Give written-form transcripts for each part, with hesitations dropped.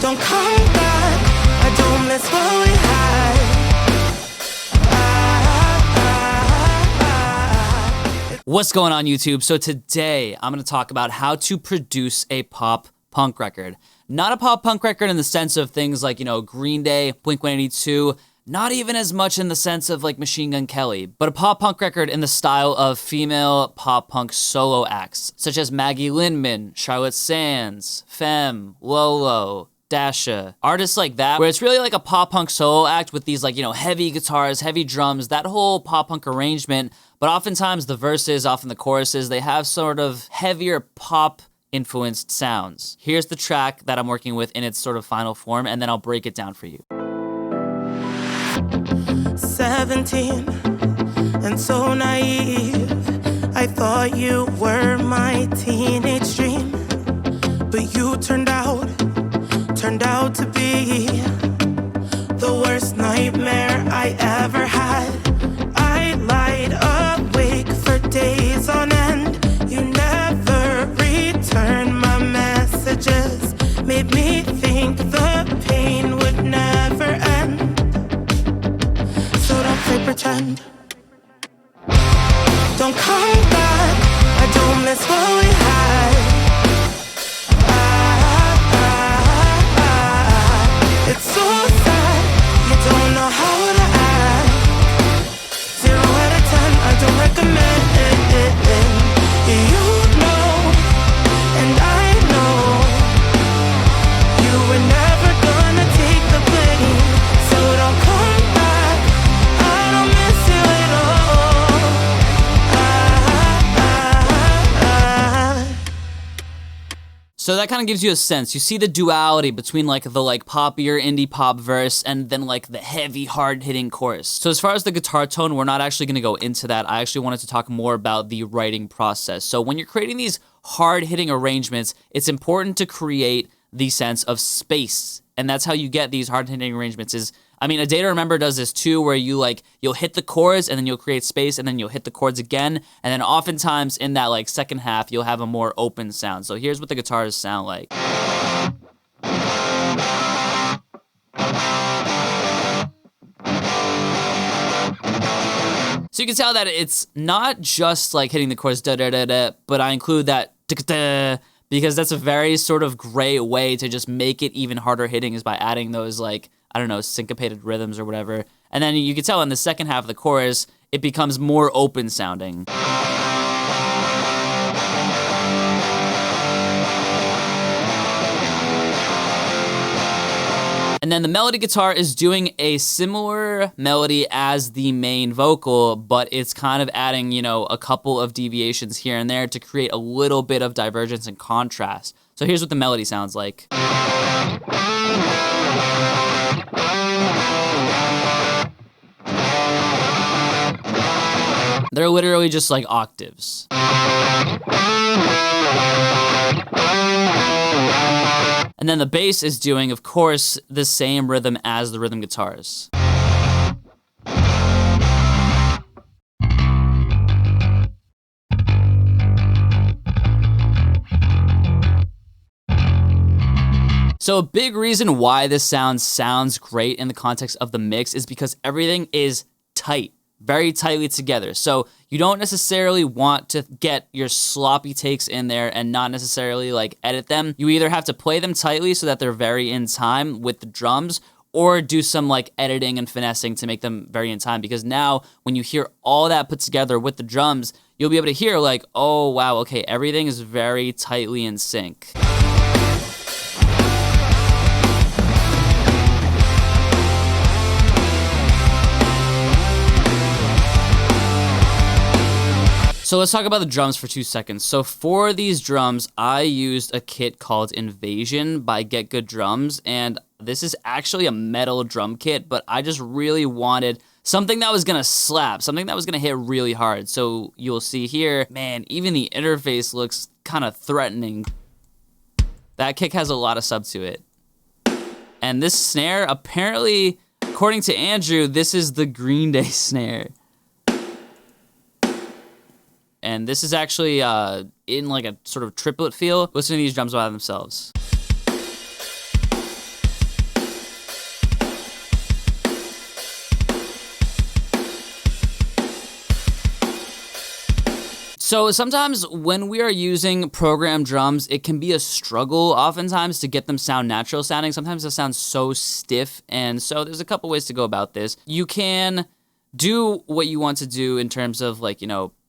Don't come back, I don't miss what we had. What's going on, YouTube? So today I'm going to talk about how to produce a pop punk record. Not a pop punk record in the sense of things like, Green Day, Blink-182, not even as much in the sense of like Machine Gun Kelly, but a pop punk record in the style of female pop punk solo acts, such as Maggie Lindemann, Charlotte Sands, Femme, LØLØ, Dasha, artists like that, where it's really like a pop punk solo act with these like, heavy guitars, heavy drums, that whole pop punk arrangement. But oftentimes the verses, often the choruses, they have sort of heavier pop influenced sounds. Here's the track that I'm working with in its sort of final form, and then I'll break it down for you. 17 and so naive, I thought you were my teenage dream, but you turned out to be the worst nightmare I ever had. I lied awake for days on end. You never returned my messages, made me think the pain would never end. So don't play pretend. Don't come back, I don't miss what we had. It's so sad, you don't know how to act. 0 out of 10, I don't recommend it. You know, and I know, you were never gonna take the blame. So don't come back, I don't miss you at all. So that kind of gives you a sense. You see the duality between like the poppier indie pop verse and then like the heavy hard hitting chorus. So as far as the guitar tone, we're not actually going to go into that. I actually wanted to talk more about the writing process. So when you're creating these hard hitting arrangements, it's important to create the sense of space. And that's how you get these hard hitting arrangements A Day to Remember does this too, where you'll hit the chords and then you'll create space and then you'll hit the chords again. And then oftentimes in that second half, you'll have a more open sound. So here's what the guitars sound like. So you can tell that it's not just like hitting the chords da da da da, but I include that da da, because that's a very sort of gray way to just make it even harder hitting, is by adding those syncopated rhythms or whatever. And then you can tell in the second half of the chorus, it becomes more open sounding. And then the melody guitar is doing a similar melody as the main vocal, but it's kind of adding, a couple of deviations here and there to create a little bit of divergence and contrast. So here's what the melody sounds like. They're literally just like octaves. And then the bass is doing, of course, the same rhythm as the rhythm guitars. So a big reason why this sounds great in the context of the mix is because everything is tight, very tightly together. So you don't necessarily want to get your sloppy takes in there and not necessarily edit them. You either have to play them tightly so that they're very in time with the drums, or do some editing and finessing to make them very in time. Because now when you hear all that put together with the drums, you'll be able to hear oh wow, okay, everything is very tightly in sync. So let's talk about the drums for 2 seconds. So for these drums, I used a kit called Invasion by Get Good Drums, and this is actually a metal drum kit, but I just really wanted something that was gonna slap, something that was gonna hit really hard. So you'll see here, man, even the interface looks kind of threatening. That kick has a lot of sub to it. And this snare, apparently, according to Andrew, this is the Green Day snare. And this is actually in a sort of triplet feel. Listen to these drums by themselves. So sometimes when we are using programmed drums, it can be a struggle oftentimes to get them sound natural sounding. Sometimes they sound so stiff, and so there's a couple ways to go about this. You can do what you want to do in terms of like,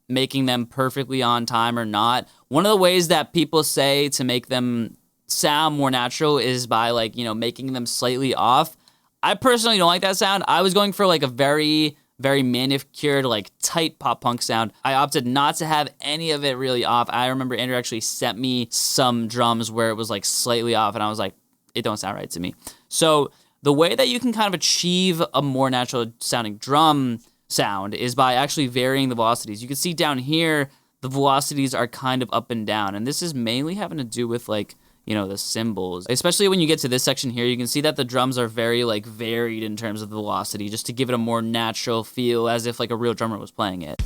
making them perfectly on time or not. One of the ways that people say to make them sound more natural is by like, making them slightly off. I personally don't like that sound. I was going for like a very manicured, like tight pop punk sound. I opted not to have any of it really off. I remember Andrew actually sent me some drums where it was like slightly off, and I was like, it don't sound right to me. So the way that you can kind of achieve a more natural sounding drum sound is by actually varying the velocities. You can see down here, the velocities are kind of up and down, and this is mainly having to do with like, the cymbals. Especially when you get to this section here, you can see that the drums are very like varied in terms of the velocity, just to give it a more natural feel, as if like a real drummer was playing it.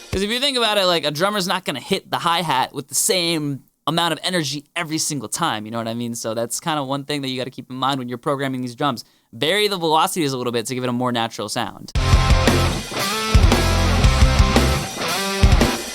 Because if you think about it, like a drummer's not gonna hit the hi-hat with the same amount of energy every single time, you know what I mean? So that's kind of one thing that you gotta keep in mind when you're programming these drums. Vary the velocities a little bit to give it a more natural sound.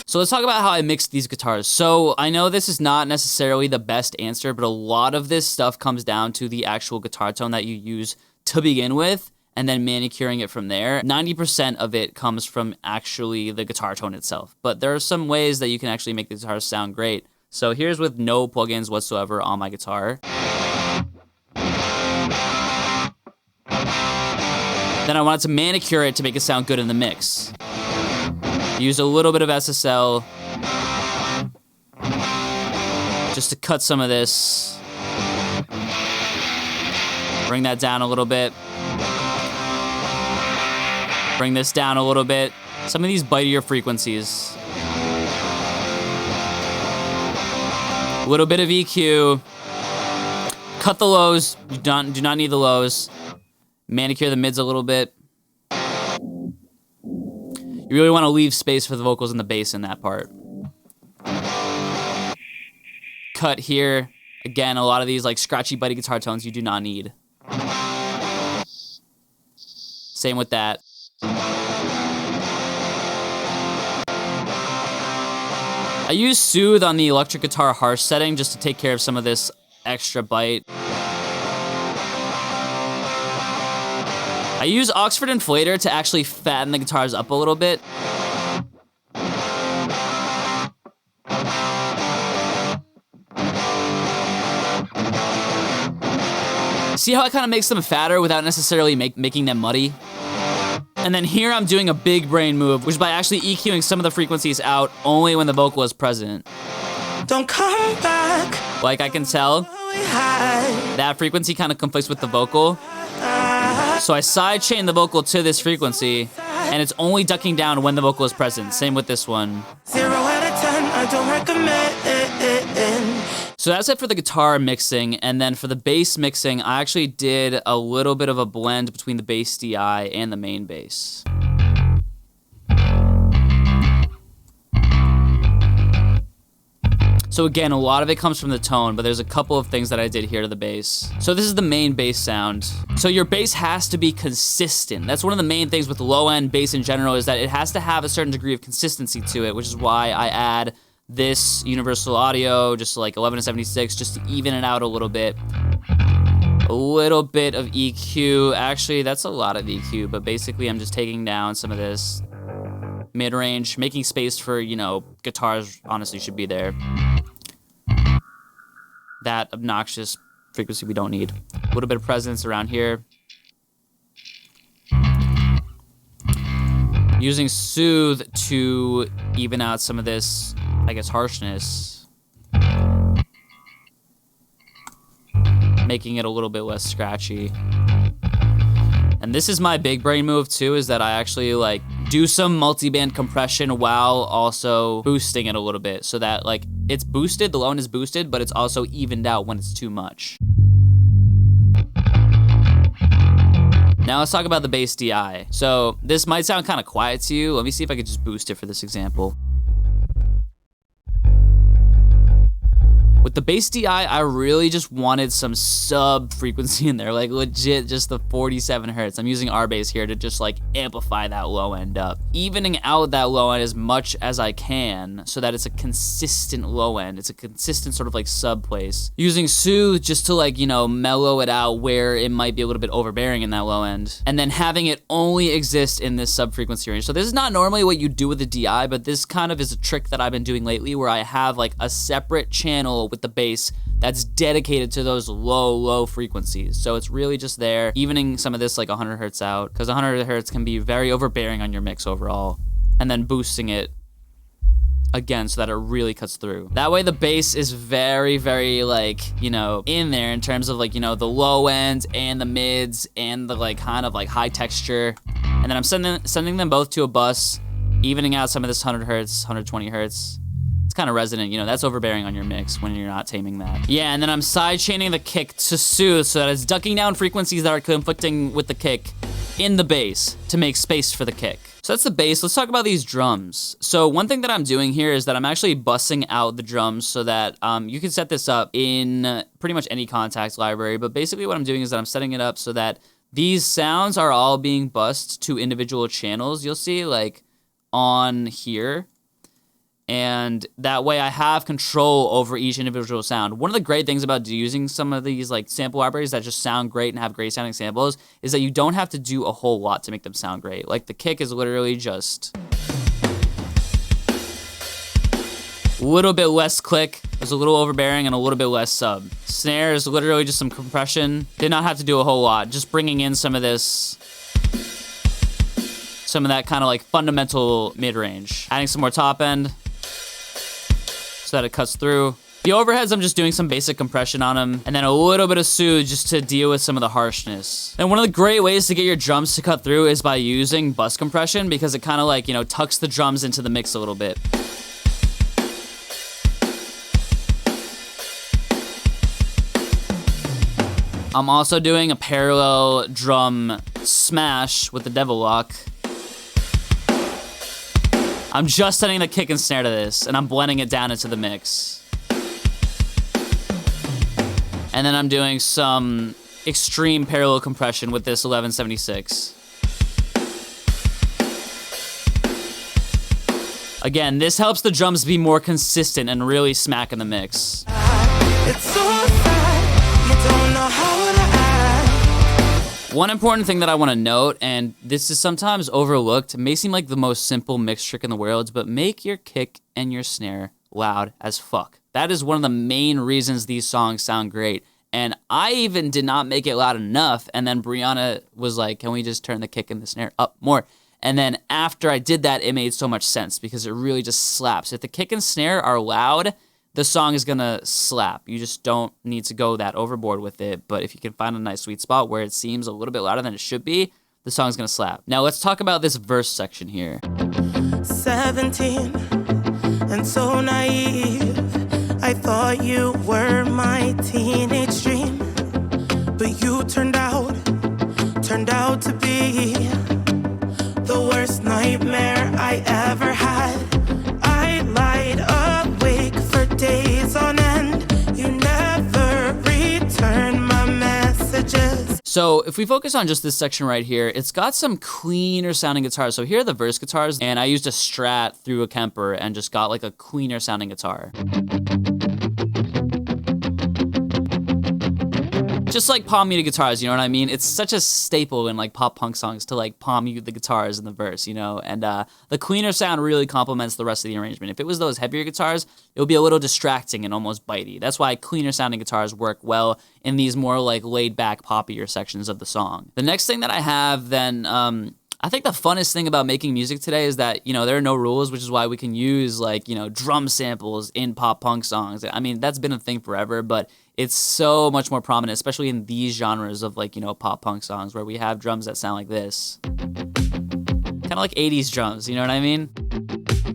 So let's talk about how I mixed these guitars. So I know this is not necessarily the best answer, but a lot of this stuff comes down to the actual guitar tone that you use to begin with, and then manicuring it from there. 90% of it comes from actually the guitar tone itself. But there are some ways that you can actually make the guitars sound great. So here's with no plugins whatsoever on my guitar. Then I wanted to manicure it to make it sound good in the mix. Use a little bit of SSL just to cut some of this. Bring that down a little bit. Bring this down a little bit. Some of these bitier frequencies. A little bit of EQ. Cut the lows. You do not need the lows. Manicure the mids a little bit. You really want to leave space for the vocals and the bass in that part. Cut here. Again, a lot of these like scratchy, bitey guitar tones you do not need. Same with that. I use Soothe on the electric guitar harsh setting just to take care of some of this extra bite. I use Oxford Inflator to actually fatten the guitars up a little bit. See how it kind of makes them fatter without necessarily making them muddy? And then here I'm doing a big brain move, which is by actually EQing some of the frequencies out only when the vocal is present. Don't come back. Like I can tell, that frequency kind of conflicts with the vocal. So I sidechain the vocal to this frequency, and it's only ducking down when the vocal is present. Same with this one. 0 out of 10, I don't recommend. So that's it for the guitar mixing, and then for the bass mixing, I actually did a little bit of a blend between the bass DI and the main bass. So again, a lot of it comes from the tone, but there's a couple of things that I did here to the bass. So this is the main bass sound. So your bass has to be consistent. That's one of the main things with low-end bass in general, is that it has to have a certain degree of consistency to it, which is why I add this universal audio, just like 11 to 76, just to even it out a little bit. A little bit of EQ. Actually, that's a lot of EQ, but basically I'm just taking down some of this mid-range, making space for, guitars honestly should be there. That obnoxious frequency we don't need. A little bit of presence around here. Using Soothe to even out some of this, harshness. Making it a little bit less scratchy. And this is my big brain move too, is that I actually do some multi-band compression while also boosting it a little bit, so that it's boosted, the low end is boosted, but it's also evened out when it's too much. Now let's talk about the bass DI. So this might sound kind of quiet to you. Let me see if I could just boost it for this example. With With the bass DI, I really just wanted some sub frequency in there, like legit just the 47 hertz. I'm using R bass here to just like amplify that low end up, evening out that low end as much as I can so that it's a consistent low end. It's a consistent sort of like sub place. Using Soothe just to like, you know, mellow it out where it might be a little bit overbearing in that low end. And then having it only exist in this sub frequency range. So this is not normally what you do with the DI, but this kind of is a trick that I've been doing lately where I have like a separate channel with the bass that's dedicated to those low frequencies. So it's really just there, evening some of this like 100 hertz out, because 100 hertz can be very overbearing on your mix overall, and then boosting it again so that it really cuts through. That way the bass is very, very like, you know, in there in terms of like, you know, the low end and the mids and the like kind of like high texture. And then I'm sending them both to a bus, evening out some of this 100 hertz, 120 hertz. It's kind of resonant, you know, that's overbearing on your mix when you're not taming that. Yeah, and then I'm side chaining the kick to Soothe so that it's ducking down frequencies that are conflicting with the kick in the bass to make space for the kick. So that's the bass. Let's talk about these drums. So one thing that I'm doing here is that I'm actually bussing out the drums so that you can set this up in pretty much any Kontakt library, but basically what I'm doing is that I'm setting it up so that these sounds are all being bussed to individual channels. You'll see like on here. And that way I have control over each individual sound. One of the great things about using some of these like sample libraries that just sound great and have great sounding samples is that you don't have to do a whole lot to make them sound great. Like the kick is literally just a little bit less click. It's a little overbearing and a little bit less sub. Snare is literally just some compression. Did not have to do a whole lot. Just bringing in some of this, some of that kind of like fundamental mid-range. Adding some more top end so that it cuts through. The overheads, I'm just doing some basic compression on them, and then a little bit of Soothe just to deal with some of the harshness. And one of the great ways to get your drums to cut through is by using bus compression, because it kind of like, you know, tucks the drums into the mix a little bit. I'm also doing a parallel drum smash with the Devil Lock. I'm just setting the kick and snare to this, and I'm blending it down into the mix. And then I'm doing some extreme parallel compression with this 1176. Again, this helps the drums be more consistent and really smack in the mix. It's so sad, you don't know how to act. One important thing that I want to note, and this is sometimes overlooked, may seem like the most simple mix trick in the world, but make your kick and your snare loud as fuck. That is one of the main reasons these songs sound great. And I even did not make it loud enough, and then Brianna was like, can we just turn the kick and the snare up more? And then after I did that, it made so much sense because it really just slaps. If the kick and snare are loud, the song is gonna slap. You just don't need to go that overboard with it. But if you can find a nice sweet spot where it seems a little bit louder than it should be, the song's gonna slap. Now let's talk about this verse section here. 17 and so naive, I thought you were my teenage dream, but you turned out to be the worst nightmare I ever had. I lied awake for days on end. You never returned my messages. So if we focus on just this section right here, it's got some cleaner sounding guitars. So here are the verse guitars, and I used a Strat through a Kemper and just got like a cleaner sounding guitar. Just like palm muted guitars, you know what I mean? It's such a staple in like pop punk songs to like palm mute the guitars in the verse, you know? And the cleaner sound really complements the rest of the arrangement. If it was those heavier guitars, it would be a little distracting and almost bitey. That's why cleaner sounding guitars work well in these more like laid back poppier sections of the song. The next thing that I have then, I think the funnest thing about making music today is that, you know, there are no rules, which is why we can use like, you know, drum samples in pop punk songs. I mean, that's been a thing forever, but it's so much more prominent, especially in these genres of like, you know, pop punk songs where we have drums that sound like this. Kind of like 80s drums, you know what I mean?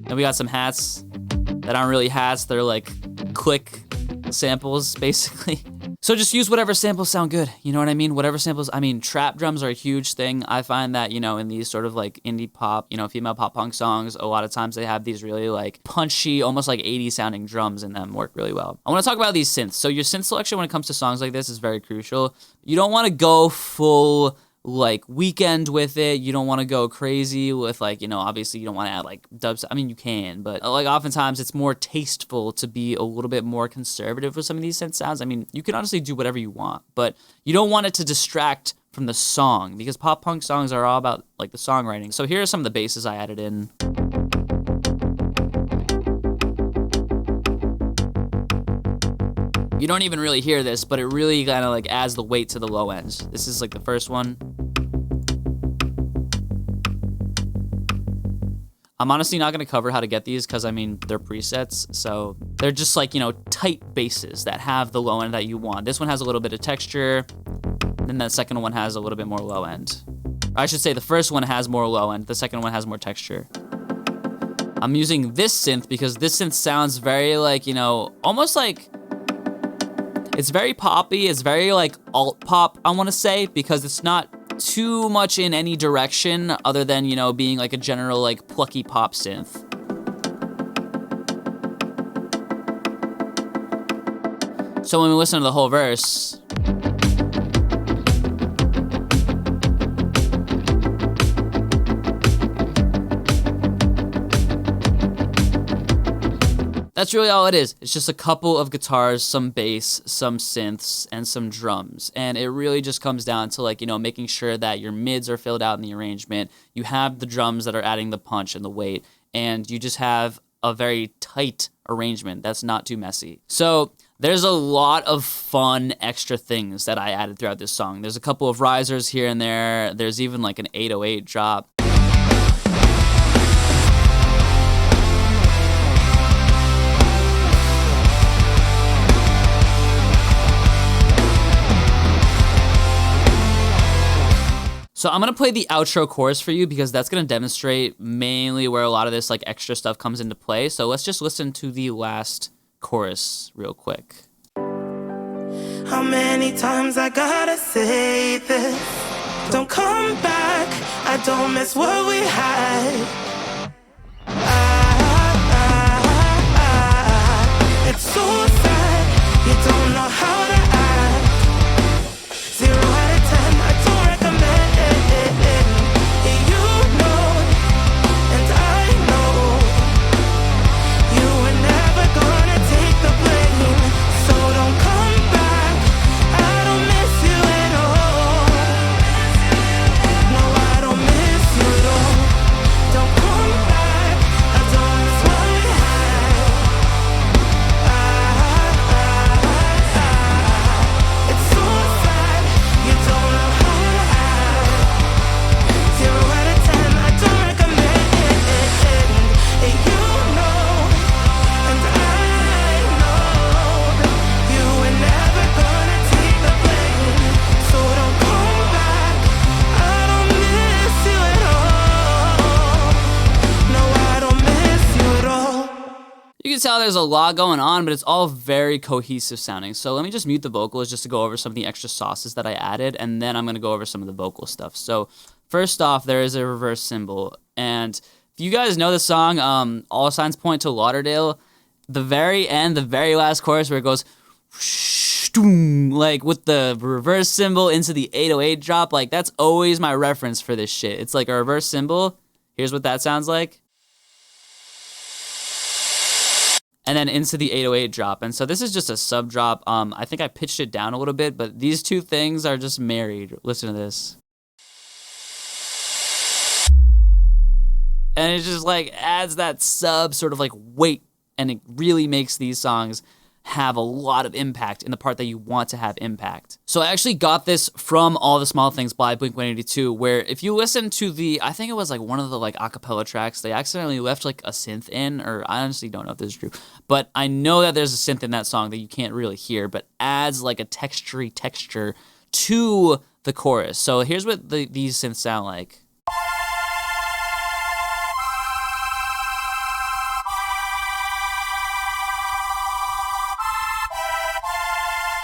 And we got some hats that aren't really hats, they're like click samples, basically. So just use whatever samples sound good. You know what I mean? Whatever samples. I mean, trap drums are a huge thing. I find that, you know, in these sort of like indie pop, you know, female pop punk songs, a lot of times they have these really like punchy, almost like 80s sounding drums in them, work really well. I want to talk about these synths. So your synth selection when it comes to songs like this is very crucial. You don't want to go full like Weekend with it. You don't want to go crazy with like, you know, obviously you don't want to add like dubs. I mean, you can, but like oftentimes it's more tasteful to be a little bit more conservative with some of these synth sounds. I mean, you can honestly do whatever you want, but you don't want it to distract from the song because pop punk songs are all about like the songwriting. So here are some of the basses I added in. You don't even really hear this, but it really kind of like adds the weight to the low ends. This is like the first one. I'm honestly not going to cover how to get these because, I mean, they're presets. So they're just like, you know, tight basses that have the low end that you want. This one has a little bit of texture. Then the second one has a little bit more low end. Or I should say the first one has more low end. The second one has more texture. I'm using this synth because this synth sounds very like, you know, almost like... It's very poppy, it's very like alt pop, I wanna say, because it's not too much in any direction other than, you know, being like a general like plucky pop synth. So when we listen to the whole verse, that's really all it is. It's just a couple of guitars, some bass, some synths, and some drums. And it really just comes down to like, you know, making sure that your mids are filled out in the arrangement. You have the drums that are adding the punch and the weight, and you just have a very tight arrangement that's not too messy. So there's a lot of fun extra things that I added throughout this song. There's a couple of risers here and there. There's even like an 808 drop. So I'm gonna play the outro chorus for you because that's gonna demonstrate mainly where a lot of this like extra stuff comes into play. So let's just listen to the last chorus real quick. How many times I gotta say this? Don't come back, I don't miss what we had. It's so sad, you don't know how to act. 0 out of 10, I don't recommend. You know, and I know, you were never gonna take the blame. So don't come back, I don't miss you at all. No, I don't miss you at all. Don't come back, I don't miss what we had. It's so sad, you don't know how to act. 0 out of 10, I don't recommend. You know, and I know, you were never gonna take the blame. So don't come back, I don't miss you at all. No, I don't miss you at all. You can tell there's a lot going on, but it's all very cohesive sounding. So let me just mute the vocals just to go over some of the extra sauces that I added, and then I'm gonna go over some of the vocal stuff. So first off, there is a reverse cymbal, and if you guys know the song, All Signs Point to Lauderdale, the very end, the very last chorus where it goes, like with the reverse cymbal into the 808 drop, like that's always my reference for this shit. It's like a reverse cymbal. Here's what that sounds like. And then into the 808 drop. And so this is just a sub drop. I think I pitched it down a little bit, but these two things are just married. Listen to this. And it just like adds that sub sort of like weight, and it really makes these songs have a lot of impact in the part that you want to have impact. So I actually got this from All the Small Things by Blink-182, where if you listen to the, I think it was like one of the like acapella tracks, they accidentally left like a synth in, or I honestly don't know if this is true, but I know that there's a synth in that song that you can't really hear, but adds like a texture to the chorus. So here's what these synths sound like.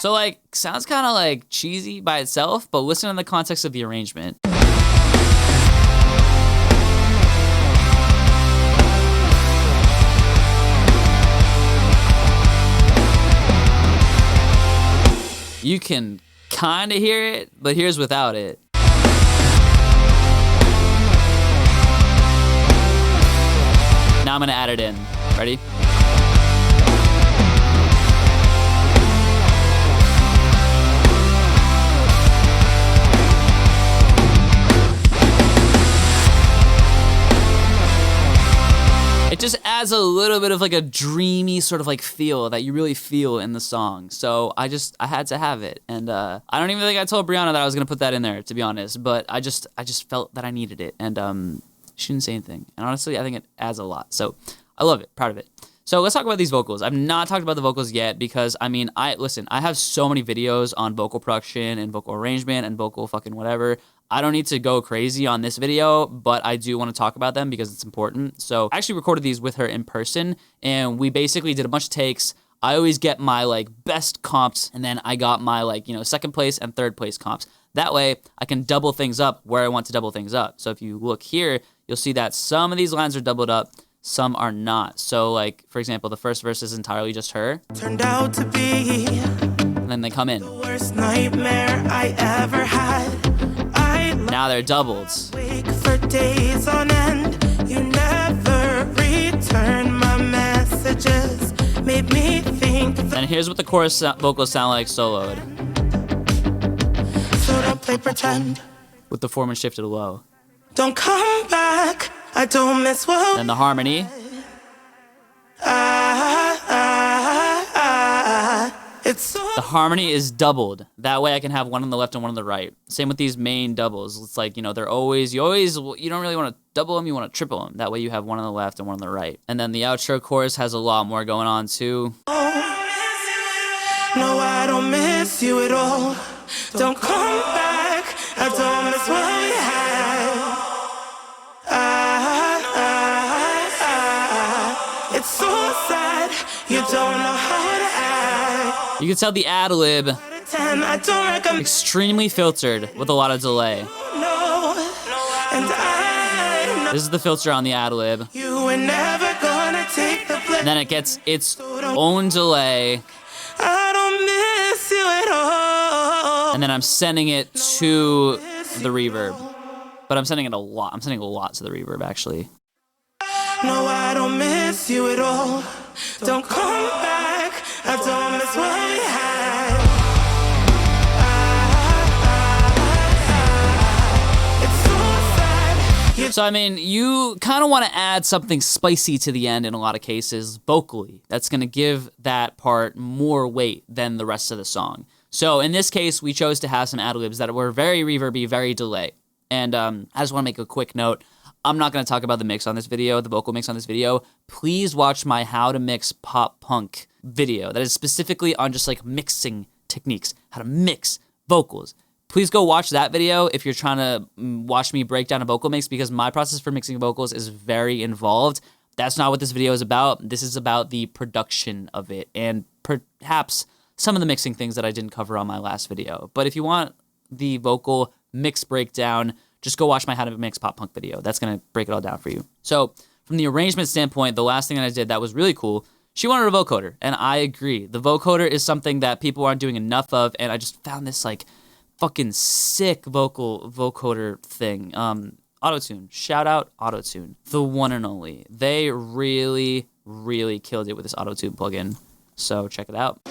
So like, sounds kind of like cheesy by itself, but listen in the context of the arrangement. You can kind of hear it, but here's without it. Now I'm gonna add it in. Ready? It just adds a little bit of like a dreamy sort of like feel that you really feel in the song. So I had to have it. And I don't even think I told Brianna that I was gonna put that in there, to be honest, but I just felt that I needed it. And she didn't say anything. And honestly, I think it adds a lot. So I love it, proud of it. So let's talk about these vocals. I've not talked about the vocals yet because I mean, I have so many videos on vocal production and vocal arrangement and vocal fucking whatever. I don't need to go crazy on this video, but I do want to talk about them because it's important. So I actually recorded these with her in person and we basically did a bunch of takes. I always get my like best comps and then I got my like, you know, second place and third place comps. That way I can double things up where I want to double things up. So if you look here, you'll see that some of these lines are doubled up, some are not. So like, for example, the first verse is entirely just her. Turned out to be And then they come in. the worst nightmare I ever had. Now they're doubled. Wake for days on end. You never return my messages. Made me think. And here's what the chorus vocals sound like soloed. So don't play pretend. With the form and shifted low. Don't come back. I don't miss what. And the harmony. It's so. The harmony is doubled. That way I can have one on the left and one on the right. Same with these main doubles. It's like, you know, you don't really want to double them, you want to triple them. That way you have one on the left and one on the right. And then the outro chorus has a lot more going on too. No, I don't miss you at all. Don't come back. I don't miss what we had. It's so sad. You don't know how to act. You can tell the ad-lib I don't recommend. extremely filtered with a lot of delay. No, and I know This is the filter on the ad-lib. you were never gonna take the blame. And then it gets its own delay. I don't miss you at all. And then I'm sending it to the reverb. But I'm sending it a lot. I'm sending a lot to the reverb, actually. No, I don't miss you at all. Don't come back. I don't miss what we had. It's so sad. So, I mean, you kind of want to add something spicy to the end in a lot of cases, vocally. That's going to give that part more weight than the rest of the song. So, in this case, we chose to have some ad-libs that were very reverby, very delay. And I just want to make a quick note. I'm not going to talk about the mix on this video, the vocal mix on this video. Please watch my how to mix pop punk video that is specifically on just like mixing techniques, how to mix vocals. Please go watch that video if you're trying to watch me break down a vocal mix because my process for mixing vocals is very involved. That's not what this video is about. This is about the production of it and perhaps some of the mixing things that I didn't cover on my last video. But if you want the vocal mix breakdown, just go watch my how to mix pop punk video. That's going to break it all down for you. So from the arrangement standpoint, the last thing that I did that was really cool, she wanted a vocoder, and I agree. The vocoder is something that people aren't doing enough of, and I just found this like fucking sick vocoder thing. Autotune. Shout out Autotune. The one and only. They really, really killed it with this Autotune plugin. So check it out.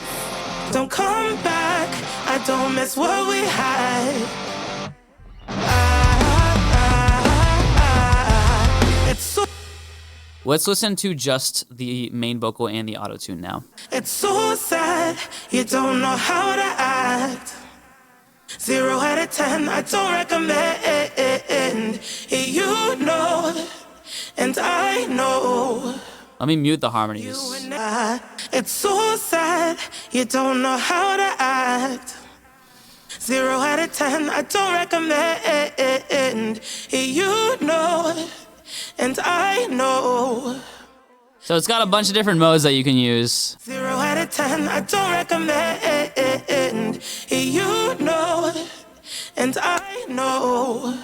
Don't come back. I don't miss what we had. It's so. Let's listen to just the main vocal and the autotune now. It's so sad. You don't know how to act. 0 out of 10. I don't recommend. You know, and I know. Let me mute the harmonies. It's so sad. You don't know how to act. 0 out of 10. I don't recommend. You know, and I know. So it's got a bunch of different modes that you can use. 0 out of 10, I don't recommend. You know, and I know.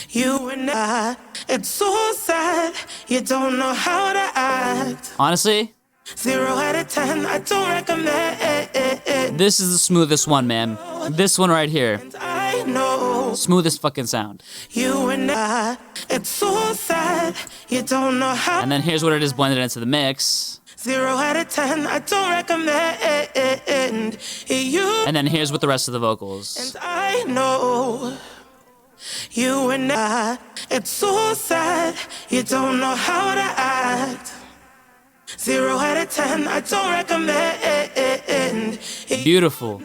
You and I, it's so sad. You don't know how to act. Honestly, 0 out of 10, I don't recommend. this is the smoothest one, man. This one right here. And I know. Smoothest fucking sound. You and I, it's so sad. You don't know how. And then here's what it is blended into the mix. 0 out of 10, I don't recommend. You And then here's with the rest of the vocals. and I know. You and I, it's so sad. You don't know how to act. 0 out of 10, I don't recommend. Beautiful.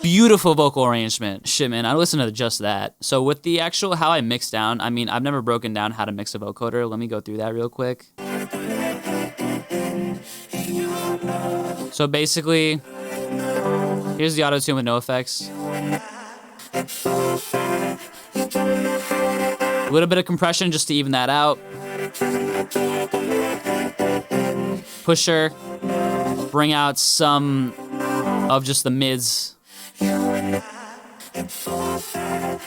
Beautiful vocal arrangement. Shit, man, I listen to just that. So with the actual how I mix down, I mean, I've never broken down how to mix a vocoder. Let me go through that real quick. So basically, here's the auto tune with no effects. A little bit of compression just to even that out. Pusher. Bring out some of just the mids.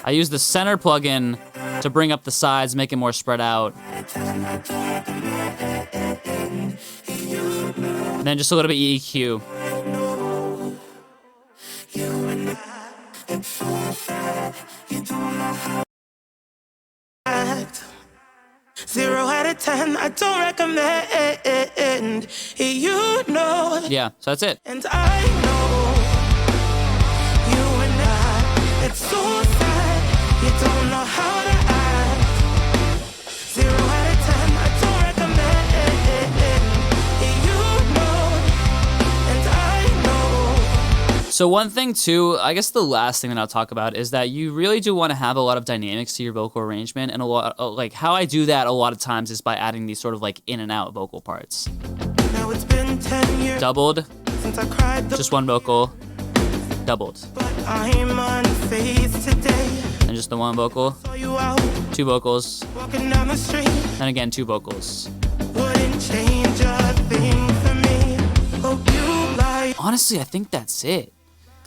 I use the center plugin to bring up the sides, make it more spread out. And then just a little bit EQ. 0 out of 10, I don't recommend. You know, Yeah, so that's it. and I know. You and I, it's so sad. You don't know how to act. 0 out of 10, I don't recommend. You know, and I know. So one thing too, I guess the last thing that I'll talk about is that you really do want to have a lot of dynamics to your vocal arrangement, and a lot like how I do that a lot of times is by adding these sort of like in and out vocal parts. Now it's been 10 years Doubled, since I cried the just one vocal, doubled, but I'm unfazed today. and just the one vocal, Saw you out two vocals, walking down the street. and again two vocals. Wouldn't change a thing for me. Hope you like. Honestly, I think that's it.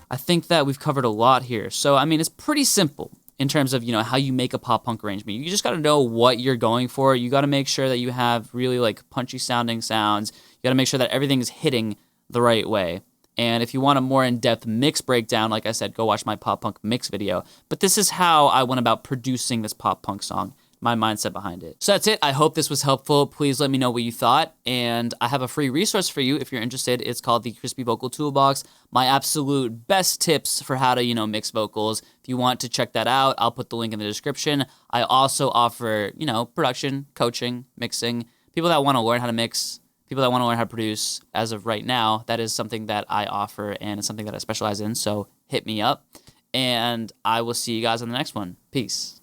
I think that we've covered a lot here. So, I mean, it's pretty simple in terms of, you know, how you make a pop punk arrangement. You just got to know what you're going for. You got to make sure that you have really like punchy sounding sounds. You got to make sure that everything is hitting the right way. And if you want a more in-depth mix breakdown, like I said, go watch my pop punk mix video. But this is how I went about producing this pop punk song, my mindset behind it. So that's it. I hope this was helpful. Please let me know what you thought. And I have a free resource for you if you're interested. It's called the Crispy Vocal Toolbox. My absolute best tips for how to, you know, mix vocals. If you want to check that out, I'll put the link in the description. I also offer, you know, production, coaching, mixing. People that want to learn how to mix, people that want to learn how to produce. As of right now, that is something that I offer and it's something that I specialize in. So hit me up and I will see you guys on the next one. Peace.